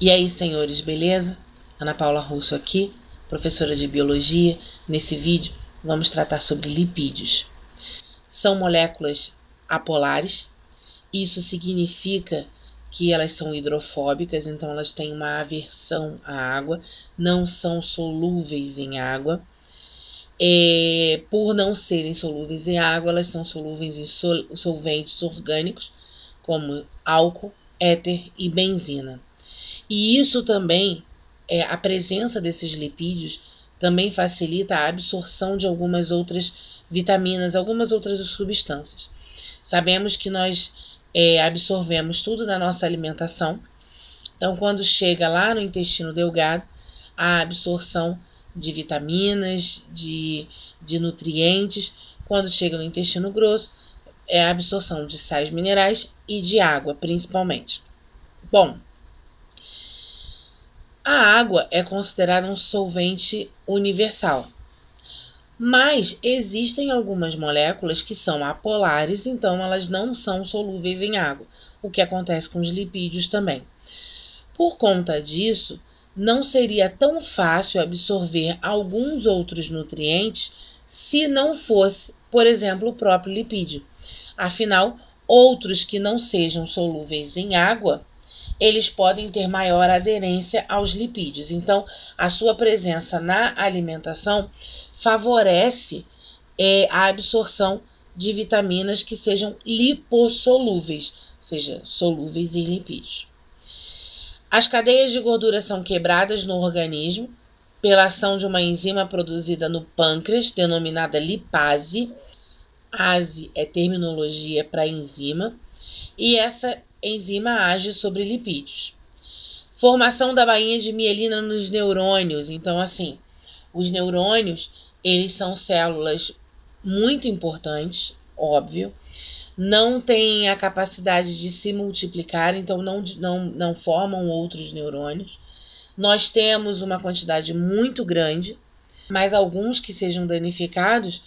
E aí, senhores, beleza? Ana Paula Russo aqui, professora de Biologia. Nesse vídeo, vamos tratar sobre lipídios. São moléculas apolares. Isso significa que elas são hidrofóbicas, então elas têm uma aversão à água, não são solúveis em água. Por não serem solúveis em água, elas são solúveis em solventes orgânicos, como álcool, éter e benzina. E isso também, a presença desses lipídios, também facilita a absorção de algumas outras vitaminas, algumas outras substâncias. Sabemos que nós absorvemos tudo na nossa alimentação. Então, quando chega lá no intestino delgado, a absorção de vitaminas, de nutrientes. Quando chega no intestino grosso, é a absorção de sais minerais e de água, principalmente. Bom, a água é considerada um solvente universal, mas existem algumas moléculas que são apolares, então elas não são solúveis em água, o que acontece com os lipídios também. Por conta disso, não seria tão fácil absorver alguns outros nutrientes se não fosse, por exemplo, o próprio lipídio. Afinal, outros que não sejam solúveis em água, eles podem ter maior aderência aos lipídios. Então, a sua presença na alimentação favorece a absorção de vitaminas que sejam lipossolúveis, ou seja, solúveis em lipídios. As cadeias de gordura são quebradas no organismo pela ação de uma enzima produzida no pâncreas, denominada lipase. Ase é terminologia para enzima, e essa enzima age sobre lipídios. Formação da bainha de mielina nos neurônios. Então, assim, os neurônios, eles são células muito importantes, óbvio. Não têm a capacidade de se multiplicar, então não formam outros neurônios. Nós temos uma quantidade muito grande, mas alguns que sejam danificados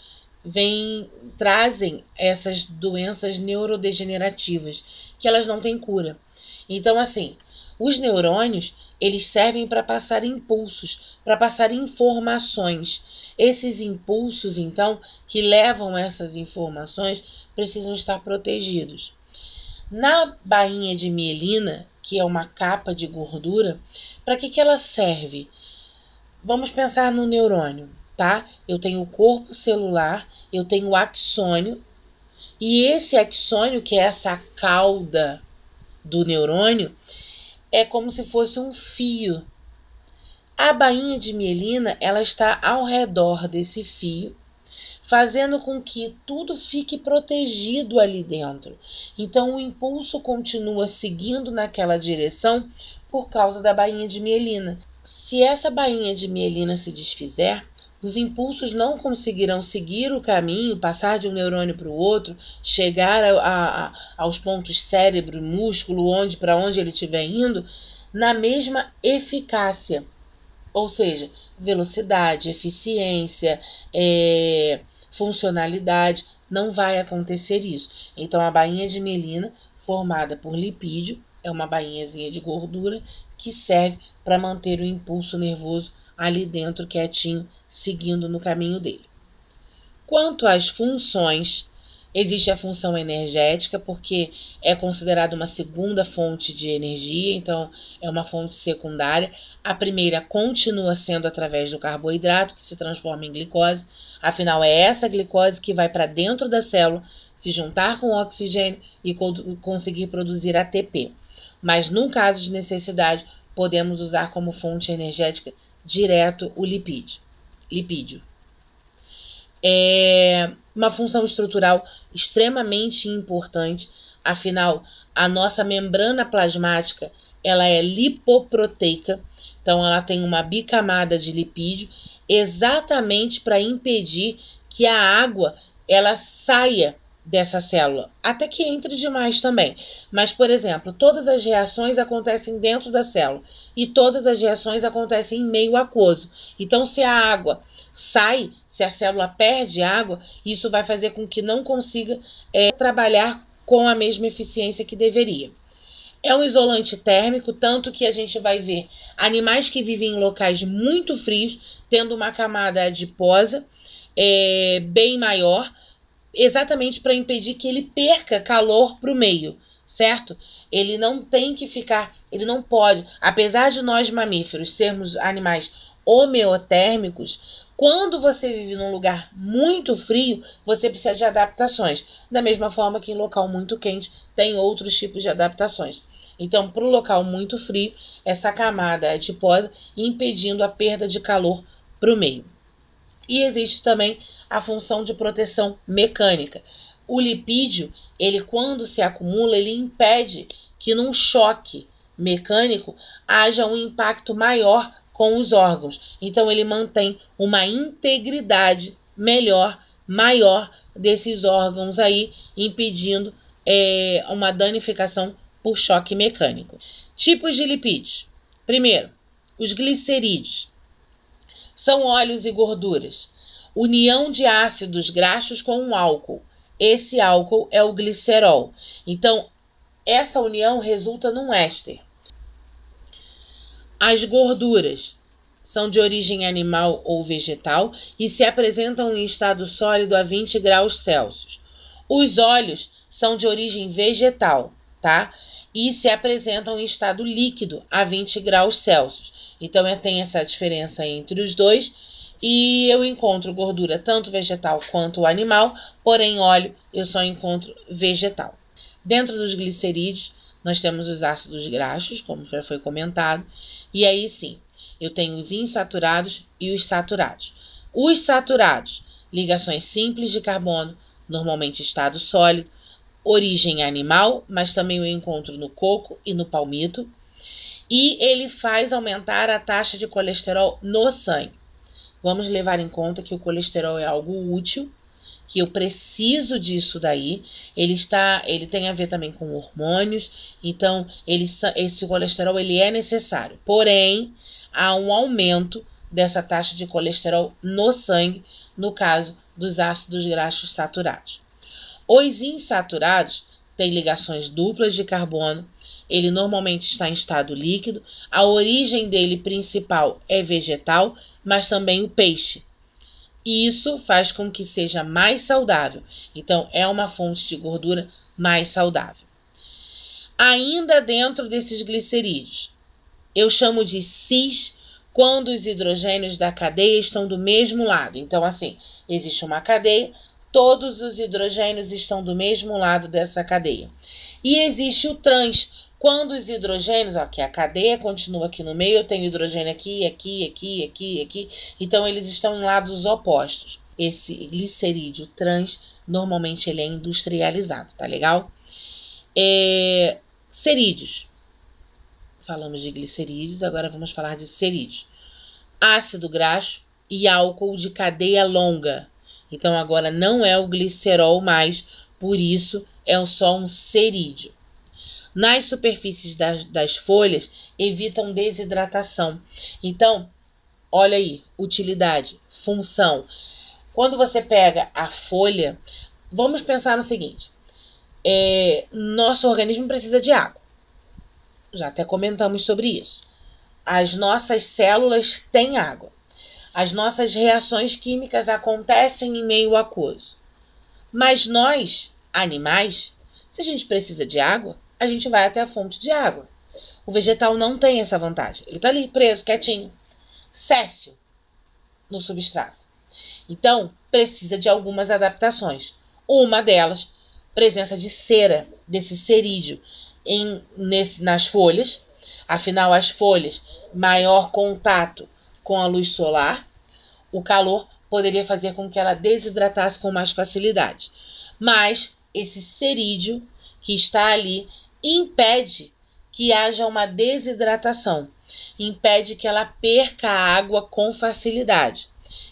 trazem essas doenças neurodegenerativas, que elas não têm cura. Então, assim, os neurônios, eles servem para passar impulsos, para passar informações. Esses impulsos, então, que levam essas informações, precisam estar protegidos. Na bainha de mielina, que é uma capa de gordura, para que ela serve? Vamos pensar no neurônio, tá? Eu tenho o corpo celular, eu tenho o axônio, e esse axônio, que é essa cauda do neurônio, é como se fosse um fio. A bainha de mielina, ela está ao redor desse fio, fazendo com que tudo fique protegido ali dentro. Então, o impulso continua seguindo naquela direção por causa da bainha de mielina. Se essa bainha de mielina se desfizer, os impulsos não conseguirão seguir o caminho, passar de um neurônio para o outro, chegar aos pontos cérebro e músculo, para onde ele estiver indo, na mesma eficácia. Ou seja, velocidade, eficiência, funcionalidade, não vai acontecer isso. Então, a bainha de mielina, formada por lipídio, é uma bainhazinha de gordura que serve para manter o impulso nervoso ali dentro, quietinho, seguindo no caminho dele. Quanto às funções, existe a função energética, porque é considerada uma segunda fonte de energia, então é uma fonte secundária. A primeira continua sendo através do carboidrato, que se transforma em glicose. Afinal, é essa glicose que vai para dentro da célula, se juntar com o oxigênio e conseguir produzir ATP. Mas, no caso de necessidade, podemos usar como fonte energética direto o lipídio. É uma função estrutural extremamente importante, afinal, a nossa membrana plasmática, ela é lipoproteica, então ela tem uma bicamada de lipídio, exatamente para impedir que a água ela saia dessa célula, até que entre demais também. Mas, por exemplo, todas as reações acontecem dentro da célula e todas as reações acontecem em meio aquoso. Então, se a água sai, se a célula perde água, isso vai fazer com que não consiga trabalhar com a mesma eficiência que deveria. É um isolante térmico, tanto que a gente vai ver animais que vivem em locais muito frios, tendo uma camada adiposa bem maior, exatamente para impedir que ele perca calor para o meio, certo? Ele não tem que ficar, ele não pode, apesar de nós mamíferos sermos animais homeotérmicos, quando você vive num lugar muito frio, você precisa de adaptações. Da mesma forma que em local muito quente tem outros tipos de adaptações. Então, para o local muito frio, essa camada é adiposa, impedindo a perda de calor para o meio. E existe também a função de proteção mecânica. O lipídio, ele quando se acumula, ele impede que num choque mecânico haja um impacto maior com os órgãos. Então, ele mantém uma integridade maior desses órgãos aí, impedindo uma danificação por choque mecânico. Tipos de lipídios. Primeiro, os glicerídeos. São óleos e gorduras. União de ácidos graxos com um álcool. Esse álcool é o glicerol. Então, essa união resulta num éster. As gorduras são de origem animal ou vegetal e se apresentam em estado sólido a 20 graus Celsius. Os óleos são de origem vegetal, tá? E se apresentam em estado líquido a 20 graus Celsius. Então, tem essa diferença entre os dois. E eu encontro gordura tanto vegetal quanto animal, porém óleo eu só encontro vegetal. Dentro dos glicerídeos, nós temos os ácidos graxos, como já foi comentado, e aí sim, eu tenho os insaturados e os saturados. Os saturados, ligações simples de carbono, normalmente estado sólido, origem animal, mas também eu encontro no coco e no palmito, e ele faz aumentar a taxa de colesterol no sangue. Vamos levar em conta que o colesterol é algo útil, que eu preciso disso daí. Ele tem a ver também com hormônios, então esse colesterol ele é necessário. Porém, há um aumento dessa taxa de colesterol no sangue, no caso dos ácidos graxos saturados. Os insaturados têm ligações duplas de carbono, ele normalmente está em estado líquido, a origem dele principal é vegetal, mas também o peixe. Isso faz com que seja mais saudável. Então, é uma fonte de gordura mais saudável. Ainda dentro desses glicerídeos, eu chamo de cis quando os hidrogênios da cadeia estão do mesmo lado. Então, assim, existe uma cadeia, todos os hidrogênios estão do mesmo lado dessa cadeia. E existe o trans, quando os hidrogênios, que a cadeia continua aqui no meio, eu tenho hidrogênio aqui, aqui. Então, eles estão em lados opostos. Esse glicerídeo trans, normalmente ele é industrializado, tá legal? Cerídeos. Falamos de glicerídeos, agora vamos falar de cerídeos. Ácido graxo e álcool de cadeia longa. Então, agora não é o glicerol mais, por isso é só um cerídeo. Nas superfícies das folhas, evitam desidratação. Então, olha aí, utilidade, função. Quando você pega a folha, vamos pensar no seguinte. Nosso organismo precisa de água. Já até comentamos sobre isso. As nossas células têm água. As nossas reações químicas acontecem em meio aquoso. Mas nós, animais, se a gente precisa de água, a gente vai até a fonte de água. O vegetal não tem essa vantagem. Ele está ali, preso, quietinho. Céssio no substrato. Então, precisa de algumas adaptações. Uma delas, presença de cera, desse cerídeo, nas folhas. Afinal, as folhas, maior contato com a luz solar, o calor poderia fazer com que ela desidratasse com mais facilidade. Mas esse cerídeo que está ali impede que haja uma desidratação, impede que ela perca a água com facilidade.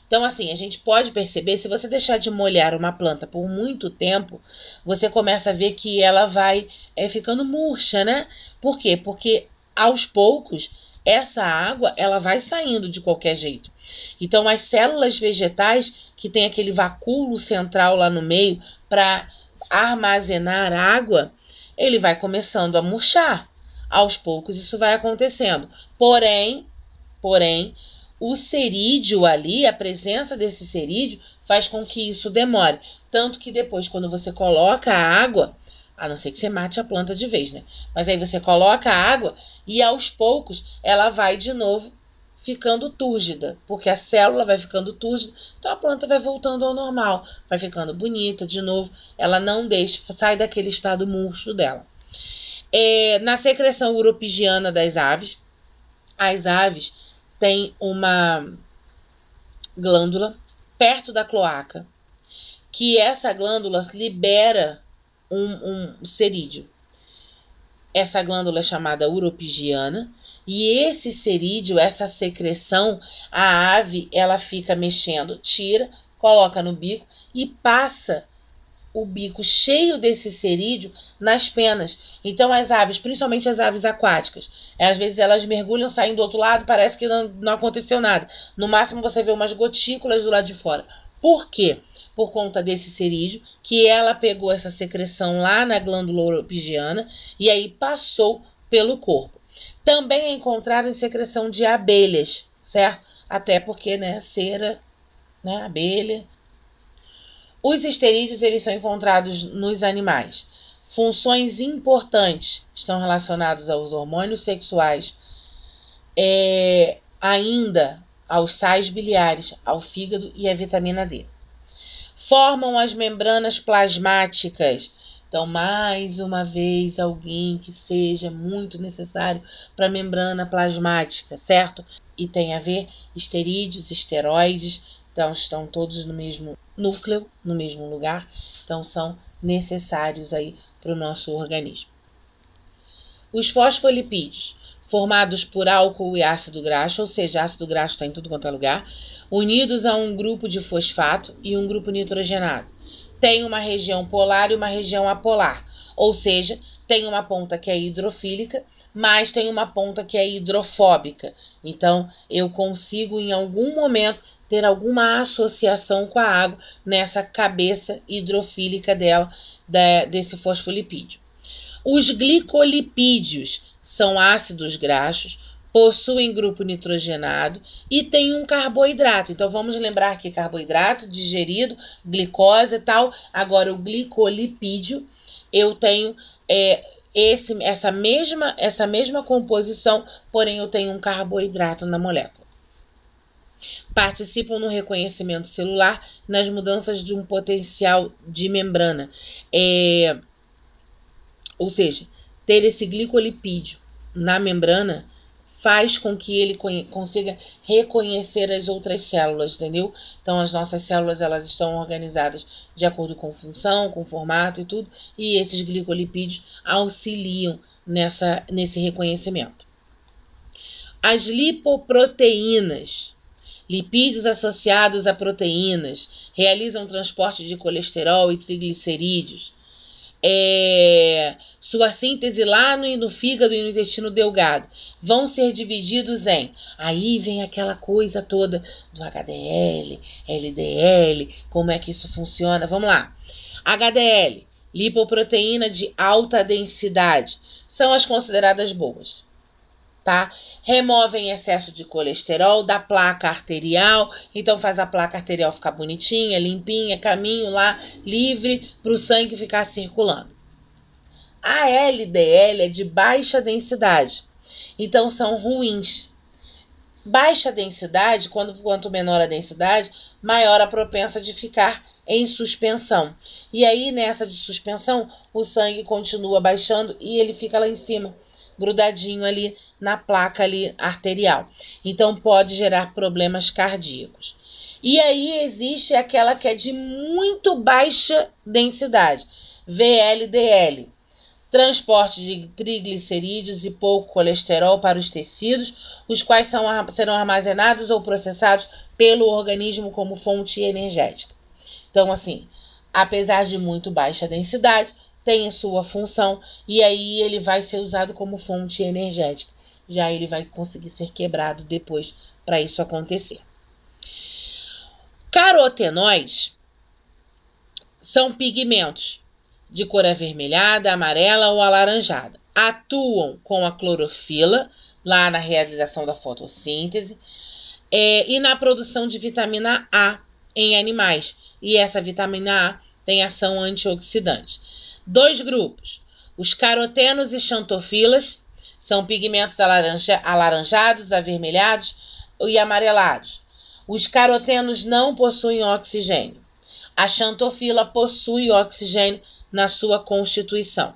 Então, assim, a gente pode perceber, se você deixar de molhar uma planta por muito tempo, você começa a ver que ela vai ficando murcha, né? Por quê? Porque aos poucos essa água ela vai saindo de qualquer jeito. Então, as células vegetais que tem aquele vacúolo central lá no meio para armazenar água, ele vai começando a murchar. aos poucos isso vai acontecendo. Porém, o cerídeo ali, a presença desse cerídeo faz com que isso demore. Tanto que depois, quando você coloca a água, a não ser que você mate a planta de vez, né? Mas aí você coloca a água e aos poucos ela vai de novo ficando túrgida, porque a célula vai ficando túrgida, então a planta vai voltando ao normal, vai ficando bonita de novo, ela não deixa, sai daquele estado murcho dela. Na secreção uropigiana das aves, as aves têm uma glândula perto da cloaca, que essa glândula libera um cerídeo. Essa glândula é chamada uropigiana, e esse cerídeo, essa secreção, a ave ela fica mexendo, tira, coloca no bico e passa o bico cheio desse cerídeo nas penas. Então as aves, principalmente as aves aquáticas, às vezes elas mergulham, saem do outro lado, parece que não aconteceu nada. No máximo você vê umas gotículas do lado de fora. Por quê? Por conta desse cerídeo, que ela pegou essa secreção lá na glândula uropigiana e aí passou pelo corpo. Também é encontrado em secreção de abelhas, certo? Até porque, né, cera, né, abelha. Os esterídeos, eles são encontrados nos animais. Funções importantes estão relacionadas aos hormônios sexuais, ainda aos sais biliares, ao fígado e à vitamina D. Formam as membranas plasmáticas. Então, mais uma vez, alguém que seja muito necessário para a membrana plasmática, certo? E tem a ver esterídeos, esteroides, então estão todos no mesmo núcleo, no mesmo lugar, então são necessários aí para o nosso organismo. Os fosfolipídios, formados por álcool e ácido graxo, ou seja, ácido graxo está em tudo quanto é lugar, unidos a um grupo de fosfato e um grupo nitrogenado. Tem uma região polar e uma região apolar, ou seja, tem uma ponta que é hidrofílica, mas tem uma ponta que é hidrofóbica. Então, eu consigo em algum momento ter alguma associação com a água nessa cabeça hidrofílica dela, desse fosfolipídio. Os glicolipídios são ácidos graxos, possuem grupo nitrogenado e tem um carboidrato. Então, vamos lembrar que carboidrato digerido, glicose e tal. Agora, o glicolipídio, eu tenho essa mesma composição, porém eu tenho um carboidrato na molécula. Participam no reconhecimento celular, nas mudanças de um potencial de membrana. Ou seja, ter esse glicolipídio na membrana faz com que ele consiga reconhecer as outras células, entendeu? Então, as nossas células, elas estão organizadas de acordo com função, com formato e tudo, e esses glicolipídios auxiliam nesse reconhecimento. As lipoproteínas, lipídios associados a proteínas, realizam transporte de colesterol e triglicerídeos. Sua síntese lá no fígado e no intestino delgado vão ser divididos em, aí vem aquela coisa toda do HDL, LDL, como é que isso funciona, vamos lá. HDL, lipoproteína de alta densidade, são as consideradas boas, tá? Removem excesso de colesterol da placa arterial, então faz a placa arterial ficar bonitinha, limpinha, caminho lá livre para o sangue ficar circulando. A LDL é de baixa densidade, então são ruins. Baixa densidade, quanto menor a densidade, maior a propensa de ficar em suspensão. E aí nessa de suspensão, o sangue continua baixando e ele fica lá em cima, grudadinho ali na placa ali arterial. Então pode gerar problemas cardíacos. E aí existe aquela que é de muito baixa densidade, VLDL. Transporte de triglicerídeos e pouco colesterol para os tecidos, os quais serão armazenados ou processados pelo organismo como fonte energética. Então, assim, apesar de muito baixa densidade, tem a sua função e aí ele vai ser usado como fonte energética. Já ele vai conseguir ser quebrado depois para isso acontecer. Carotenoides são pigmentos de cor avermelhada, amarela ou alaranjada. Atuam com a clorofila, lá na realização da fotossíntese, e na produção de vitamina A em animais. E essa vitamina A tem ação antioxidante. 2 grupos. Os carotenos e xantofilas são pigmentos alaranjados, avermelhados e amarelados. Os carotenos não possuem oxigênio. A xantofila possui oxigênio na sua constituição.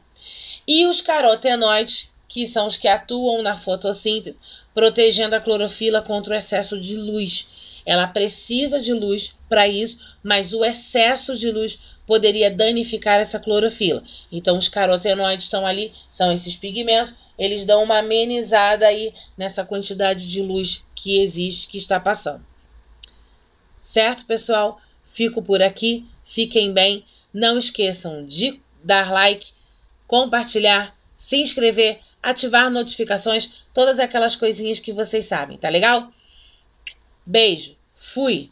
E os carotenoides, que são os que atuam na fotossíntese, protegendo a clorofila contra o excesso de luz. Ela precisa de luz para isso, mas o excesso de luz poderia danificar essa clorofila. Então, os carotenoides estão ali, são esses pigmentos, eles dão uma amenizada aí nessa quantidade de luz que existe, que está passando. Certo, pessoal? Fico por aqui, fiquem bem. Não esqueçam de dar like, compartilhar, se inscrever, ativar notificações, todas aquelas coisinhas que vocês sabem, tá legal? Beijo, fui!